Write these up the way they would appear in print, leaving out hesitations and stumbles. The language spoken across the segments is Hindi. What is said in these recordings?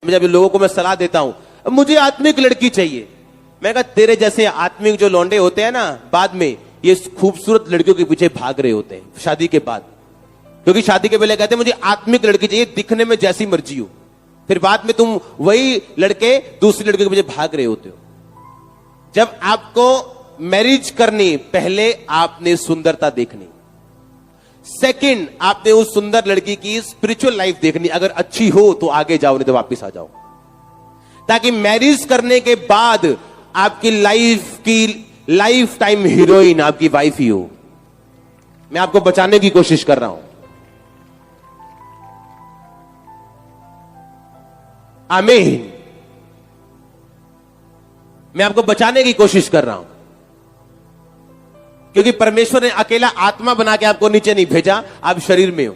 जब लोगों को मैं सलाह देता हूं मुझे आत्मिक लड़की चाहिए, मैं कहा तेरे जैसे आत्मिक जो लौंडे होते हैं ना, बाद में ये खूबसूरत लड़कियों के पीछे भाग रहे होते हैं शादी के बाद, क्योंकि शादी के पहले कहते हैं मुझे आत्मिक लड़की चाहिए, दिखने में जैसी मर्जी हो, फिर बाद में तुम वही लड़के दूसरी लड़कियों के पीछे भाग रहे होते हो। जब आपको मैरिज करनी, पहले आपने सुंदरता देखनी, सेकंड आपने उस सुंदर लड़की की स्पिरिचुअल लाइफ देखनी, अगर अच्छी हो तो आगे जाओ, नहीं तो वापस आ जाओ, ताकि मैरिज करने के बाद आपकी लाइफ टाइम हीरोइन आपकी वाइफ ही हो। मैं आपको बचाने की कोशिश कर रहा हूं। आमीन। मैं आपको बचाने की कोशिश कर रहा हूं, क्योंकि परमेश्वर ने अकेला आत्मा बना के आपको नीचे नहीं भेजा, आप शरीर में हो।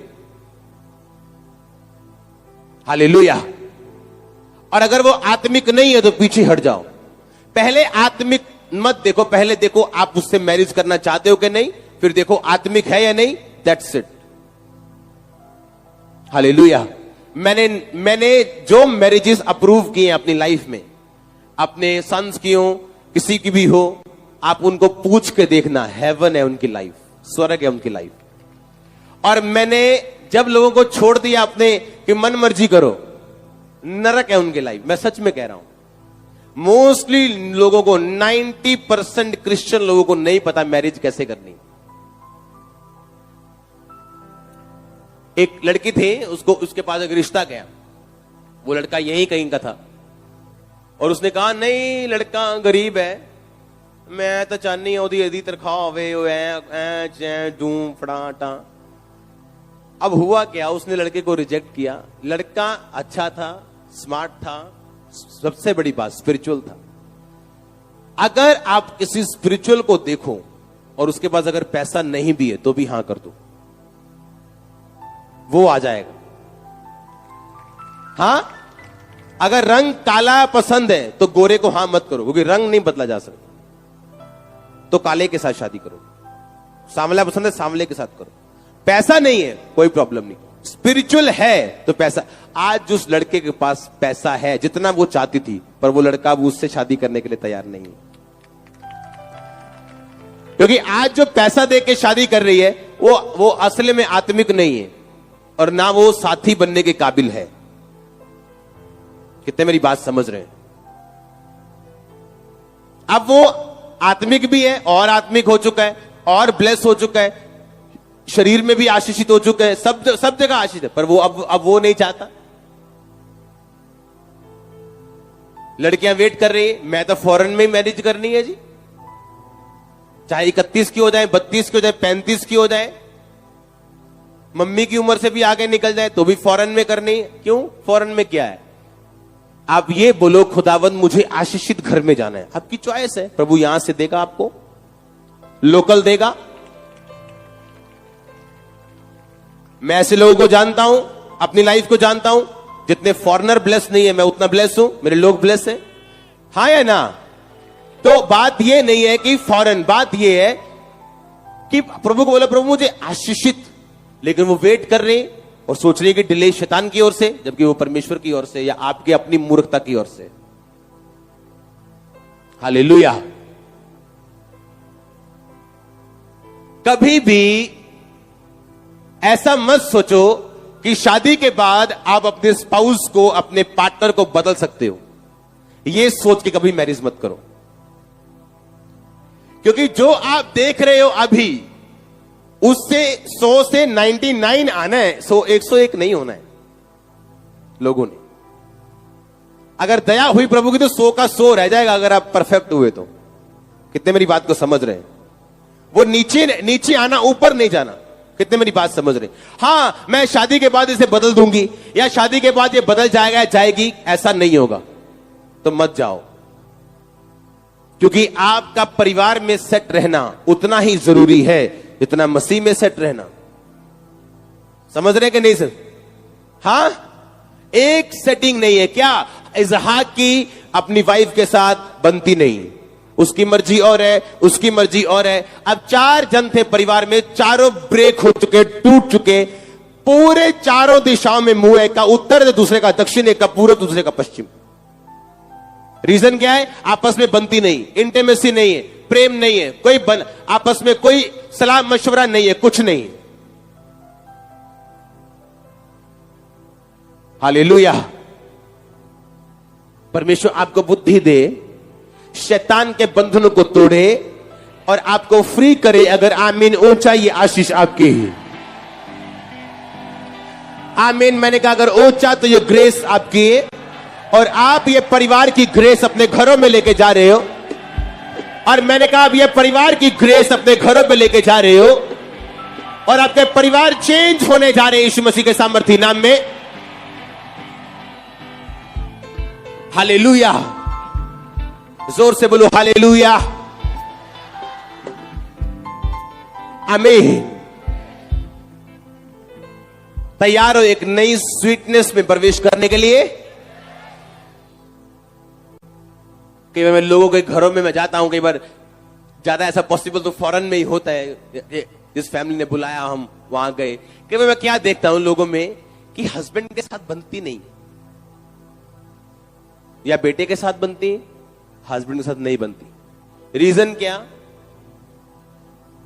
हालेलुया। और अगर वो आत्मिक नहीं है तो पीछे हट जाओ। पहले आत्मिक मत देखो, पहले देखो आप उससे मैरिज करना चाहते हो कि नहीं, फिर देखो आत्मिक है या नहीं, दैट्स इट। हालेलुया। मैंने जो मैरिजेस अप्रूव किए अपनी लाइफ में, अपने सन्स की हो, किसी की भी हो, आप उनको पूछ के देखना, हेवन है उनकी लाइफ, स्वर्ग है उनकी लाइफ। और मैंने जब लोगों को छोड़ दिया अपने कि मन मर्जी करो, नरक है उनकी लाइफ। मैं सच में कह रहा हूं, मोस्टली लोगों को 90% क्रिश्चियन लोगों को नहीं पता मैरिज कैसे करनी। एक लड़की थी, उसके पास एक रिश्ता गया, वो लड़का यही कहीं का था, और उसने कहा नहीं लड़का गरीब है, मैं तो चाहनी हूं यदि तनख्वाह होवे डूं फड़ाटा। अब हुआ क्या, उसने लड़के को रिजेक्ट किया। लड़का अच्छा था, स्मार्ट था, सबसे बड़ी बात स्पिरिचुअल था। अगर आप किसी स्पिरिचुअल को देखो और उसके पास अगर पैसा नहीं भी है तो भी हां कर दो, वो आ जाएगा। हां, अगर रंग काला पसंद है तो गोरे को हां मत करो, क्योंकि रंग नहीं बदला जा सकता, तो काले के साथ शादी करो। सांवला पसंद है, सांवले के साथ करो। पैसा नहीं है कोई प्रॉब्लम नहीं, स्पिरिचुअल है तो पैसा। आज उस लड़के के पास पैसा है जितना वो चाहती थी, पर वो लड़का वो उससे शादी करने के लिए तैयार नहीं है, क्योंकि आज जो पैसा दे के शादी कर रही है वो असली में आत्मिक नहीं है, और ना वो साथी बनने के काबिल है। कितने मेरी बात समझ रहे हैं? अब वो आत्मिक भी है और आत्मिक हो चुका है और ब्लेस हो चुका है, शरीर में भी आशीषित हो चुका है, सब जगह आशीष है, पर वो अब वो नहीं चाहता। लड़कियां वेट कर रही है, मैं तो फॉरेन में मैरिज करनी है जी, चाहे 31 की हो जाए, 32 की हो जाए, 35 की हो जाए, मम्मी की उम्र से भी आगे निकल जाए तो भी फॉरेन में करनी है। क्यों? फॉरेन में क्या है? आप ये बोलो खुदावंद मुझे आशीषित घर में जाना है, आपकी चॉइस है, प्रभु यहां से देगा आपको, लोकल देगा। मैं ऐसे लोगों को जानता हूं, अपनी लाइफ को जानता हूं, जितने फॉरेनर ब्लेस नहीं है मैं उतना ब्लेस हूं, मेरे लोग ब्लेस हैं। हाँ या ना? तो बात यह नहीं है कि फॉरेन, बात यह है कि प्रभु को बोला प्रभु मुझे आशीषित, लेकिन वो वेट कर रहे हैं और सोच रही है कि डिले शैतान की ओर से, जबकि वो परमेश्वर की ओर से या आपकी अपनी मूर्खता की ओर से। हालेलुया। कभी भी ऐसा मत सोचो कि शादी के बाद आप अपने स्पाउस को, अपने पार्टनर को बदल सकते हो। यह सोच के कभी मैरिज मत करो, क्योंकि जो आप देख रहे हो अभी, उससे 100 से 99 आना है, 101 नहीं होना है। लोगों ने अगर दया हुई प्रभु की तो 100 का 100 रह जाएगा, अगर आप परफेक्ट हुए तो। कितने मेरी बात को समझ रहे हैं? वो नीचे आना, ऊपर नहीं जाना। कितने मेरी बात समझ रहे? हां, मैं शादी के बाद इसे बदल दूंगी या शादी के बाद ये बदल जाएगा जाएगी, ऐसा नहीं होगा, तो मत जाओ, क्योंकि आपका परिवार में सेट रहना उतना ही जरूरी है जितना मसीह में सेट रहना। समझ रहे कि नहीं सर? हां, एक सेटिंग नहीं है। क्या इसहाक की अपनी वाइफ के साथ बनती नहीं, उसकी मर्जी और है, उसकी मर्जी और है। अब 4 जन थे परिवार में, चारों ब्रेक हो चुके, टूट चुके, पूरे चारों दिशाओं में मुंह, एक का उत्तर दूसरे का दक्षिण, एक का पूर्व दूसरे का पश्चिम। रीजन क्या है? आपस में बनती नहीं, इंटीमेसी नहीं है, प्रेम नहीं है, आपस में कोई सलाह मशवरा नहीं है, कुछ नहीं है। हालेलुया। परमेश्वर आपको बुद्धि दे, शैतान के बंधनों को तोड़े और आपको फ्री करे। अगर आमीन ऊंचा, ये आशीष आपकी ही। आमीन। मैंने कहा अगर ऊंचा तो ये ग्रेस आपकी है, और आप ये परिवार की ग्रेस अपने घरों में लेके जा रहे हो। और मैंने कहा आप ये परिवार की ग्रेस अपने घरों में लेके जा रहे हो, और आपके परिवार चेंज होने जा रहे हैं यीशु मसीह के सामर्थी नाम में। हालेलुया। जोर से बोलो हालेलुया। आमीन। तैयार हो एक नई स्वीटनेस में प्रवेश करने के लिए? कई बार मैं लोगों के घरों में मैं जाता हूं, कई बार ज्यादा ऐसा पॉसिबल तो फॉरेन में ही होता है। जिस फैमिली ने बुलाया हम वहां गए। कई बार मैं क्या देखता हूं लोगों में कि हस्बैंड के साथ बनती नहीं, या बेटे के साथ बनती, हस्बैंड के साथ नहीं बनती। रीजन क्या?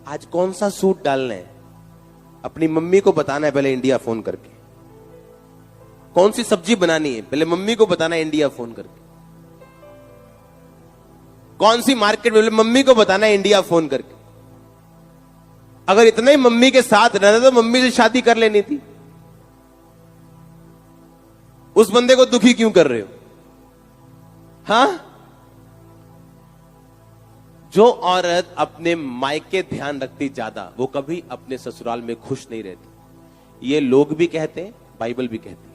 आज कौन सा सूट डालना है अपनी मम्मी को बताना है पहले इंडिया फोन करके। कौन सी सब्जी बनानी है पहले मम्मी को बताना है इंडिया फोन करके। कौन सी मार्केट में मम्मी को बताना है इंडिया फोन करके। अगर इतना ही मम्मी के साथ रहना तो मम्मी से शादी कर लेनी थी। उस बंदे को दुखी क्यों कर रहे हो? हाँ? जो औरत अपने मायके ध्यान रखती ज्यादा, वो कभी अपने ससुराल में खुश नहीं रहती। ये लोग भी कहते हैं, बाइबल भी कहती है।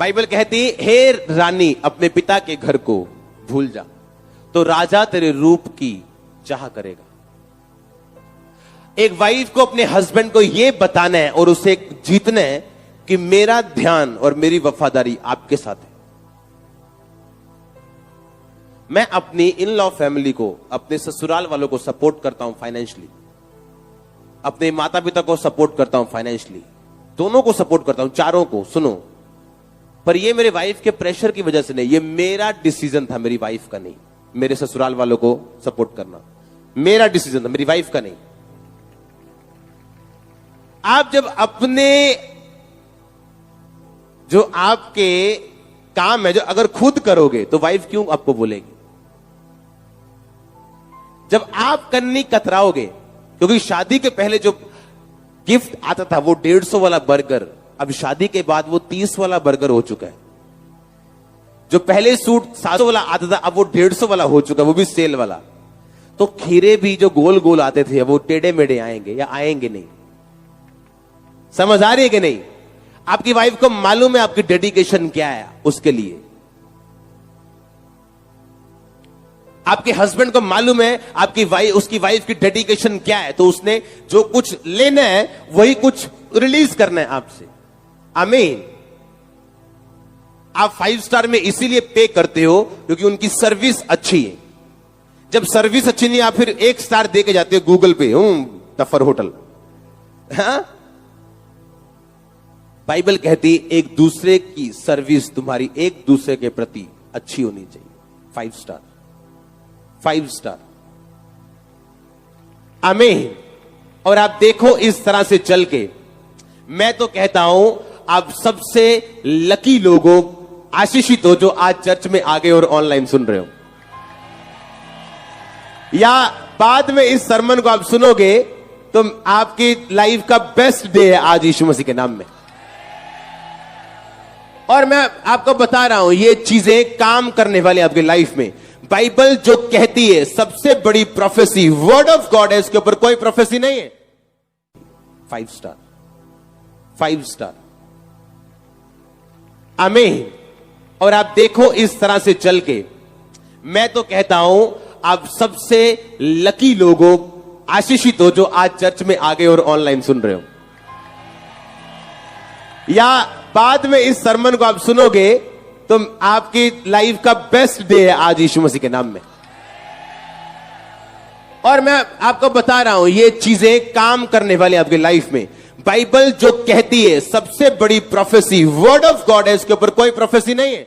बाइबल कहती है, हे रानी अपने पिता के घर को भूल जा, तो राजा तेरे रूप की चाह करेगा। एक वाइफ को अपने हस्बैंड को यह बताना है और उसे जीतना है कि मेरा ध्यान और मेरी वफादारी आपके साथ है। मैं अपनी इन लॉ फैमिली को, अपने ससुराल वालों को सपोर्ट करता हूं फाइनेंशियली, अपने माता पिता को सपोर्ट करता हूं फाइनेंशियली, दोनों को सपोर्ट करता हूं, चारों को। सुनो, पर ये मेरे वाइफ के प्रेशर की वजह से नहीं, ये मेरा डिसीजन था, मेरी वाइफ का नहीं। मेरे ससुराल वालों को सपोर्ट करना मेरा डिसीजन था, मेरी वाइफ का नहीं। आप जब अपने जो आपके काम है, जो अगर खुद करोगे तो वाइफ क्यों आपको बोलेगी? जब आप करनी कतराओगे, क्योंकि शादी के पहले जो गिफ्ट आता था वो 150 वाला बर्गर, अब शादी के बाद वो 30 वाला बर्गर हो चुका है। जो पहले सूट 700 वाला आता था, अब वो 150 वाला हो चुका है, वो भी सेल वाला। तो खीरे भी जो गोल गोल आते थे वो टेढ़े मेढ़े आएंगे या आएंगे नहीं। समझ आ रही है कि नहीं? आपकी वाइफ को मालूम है आपकी डेडिकेशन क्या है उसके लिए। आपके हस्बैंड को मालूम है आपकी वाइफ, उसकी वाइफ की डेडिकेशन क्या है, तो उसने जो कुछ लेना है वही कुछ रिलीज करना है आपसे। आमीन। आप 5 स्टार में इसीलिए पे करते हो क्योंकि उनकी सर्विस अच्छी है। जब सर्विस अच्छी नहीं, आप फिर 1 स्टार दे के जाते हो गूगल पे, टफर होटल। हाँ? बाइबल कहती एक दूसरे की सर्विस तुम्हारी एक दूसरे के प्रति अच्छी होनी चाहिए। 5 स्टार, 5 स्टार। आमीन। और आप देखो इस तरह से चल के, मैं तो कहता हूं आप सबसे लकी लोगों, आशीषित हो जो आज चर्च में आ गए और ऑनलाइन सुन रहे हो, या बाद में इस सरमन को आप सुनोगे तो आपकी लाइफ का बेस्ट डे है आज यीशु मसीह के नाम में। और मैं आपको बता रहा हूं ये चीजें काम करने वाली आपकी लाइफ में। बाइबल जो कहती है सबसे बड़ी प्रोफेसी वर्ड ऑफ गॉड है, इसके ऊपर कोई प्रोफेसी नहीं है। 5 स्टार, 5 स्टार। आमीन। और आप देखो इस तरह से चल के, मैं तो कहता हूं आप सबसे लकी लोगों, आशीषित हो जो आज चर्च में आ गए और ऑनलाइन सुन रहे हो, या बाद में इस सरमन को आप सुनोगे तो आपकी लाइफ का बेस्ट डे है आज यीशु मसीह के नाम में। और मैं आपको बता रहा हूं ये चीजें काम करने वाली आपकी लाइफ में। बाइबल जो कहती है सबसे बड़ी प्रोफेसी वर्ड ऑफ गॉड है, इसके ऊपर कोई प्रोफेसी नहीं है।